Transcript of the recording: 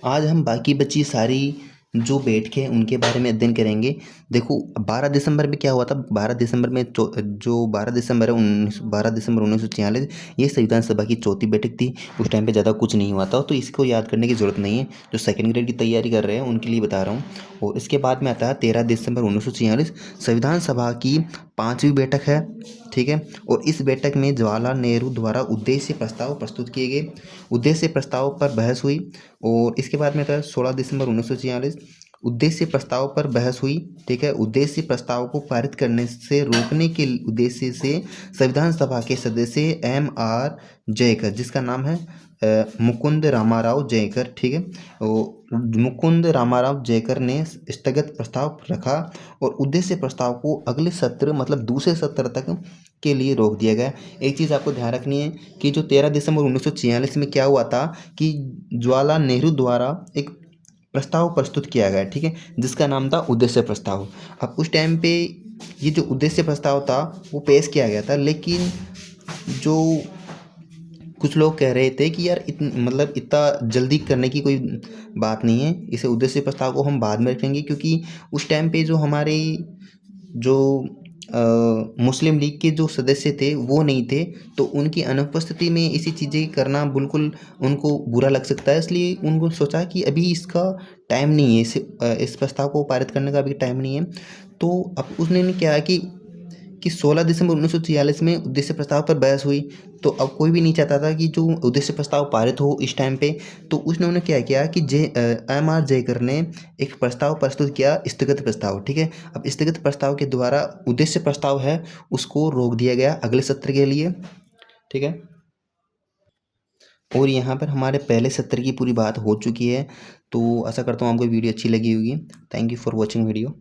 आज हम बाकी बची सारी जो बैठकें हैं उनके बारे में अध्ययन करेंगे। देखो 12 दिसंबर में क्या हुआ था, 12 दिसंबर में जो 12 दिसंबर है 12 दिसंबर 1946 ये संविधान सभा की चौथी बैठक थी। उस टाइम पे ज़्यादा कुछ नहीं हुआ था, तो इसको याद करने की ज़रूरत नहीं है। जो सेकंड ग्रेड की तैयारी कर रहे हैं उनके लिए बता रहा हूँ। और इसके बाद में आता है 13 दिसंबर 1946 संविधान सभा की 5वीं बैठक है, ठीक है। और इस बैठक में जवाहरलाल नेहरू द्वारा उद्देश्य प्रस्ताव प्रस्तुत किए गए, उद्देश्य प्रस्ताव पर बहस हुई। और इसके बाद में था 16 दिसंबर 1946 उद्देश्य प्रस्ताव पर बहस हुई, ठीक है। उद्देश्य प्रस्ताव को पारित करने से रोकने के उद्देश्य से संविधान सभा के सदस्य M.R. जयकर, जिसका नाम है मुकुंद रामाराव जयकर, ठीक है। मुकुंद रामाराव जयकर ने स्थगित प्रस्ताव रखा और उद्देश्य प्रस्ताव को अगले सत्र मतलब दूसरे सत्र तक के लिए रोक दिया गया। एक चीज़ आपको ध्यान रखनी है कि जो 13 दिसंबर 1946 में क्या हुआ था कि जवाहरलाल नेहरू द्वारा एक प्रस्ताव प्रस्तुत किया गया, ठीक है, जिसका नाम था उद्देश्य प्रस्ताव। अब उस टाइम पे ये जो उद्देश्य प्रस्ताव था वो पेश किया गया था, लेकिन जो कुछ लोग कह रहे थे कि यार मतलब इतना जल्दी करने की कोई बात नहीं है, इसे उद्देश्य प्रस्ताव को हम बाद में रखेंगे, क्योंकि उस टाइम पे जो हमारे जो मुस्लिम लीग के जो सदस्य थे वो नहीं थे, तो उनकी अनुपस्थिति में ऐसी चीज़ें करना बिल्कुल उनको बुरा लग सकता है। इसलिए उनको सोचा कि अभी इसका टाइम नहीं है, इस प्रस्ताव को पारित करने का अभी टाइम नहीं है। तो अब उसने क्या है कि 16 दिसंबर 1946 में उद्देश्य प्रस्ताव पर बहस हुई। तो अब कोई भी नहीं चाहता था कि जो उद्देश्य प्रस्ताव पारित हो इस टाइम पे। तो उन्होंने क्या किया कि M.R. जयकर ने एक प्रस्ताव प्रस्तुत किया, स्थगित प्रस्ताव, ठीक है। अब स्थगित प्रस्ताव के द्वारा उद्देश्य प्रस्ताव है उसको रोक दिया गया अगले सत्र के लिए, ठीक है। और यहाँ पर हमारे पहले सत्र की पूरी बात हो चुकी है। तो आशा करता हूँ आपको वीडियो अच्छी लगी होगी। Thank you for watching video.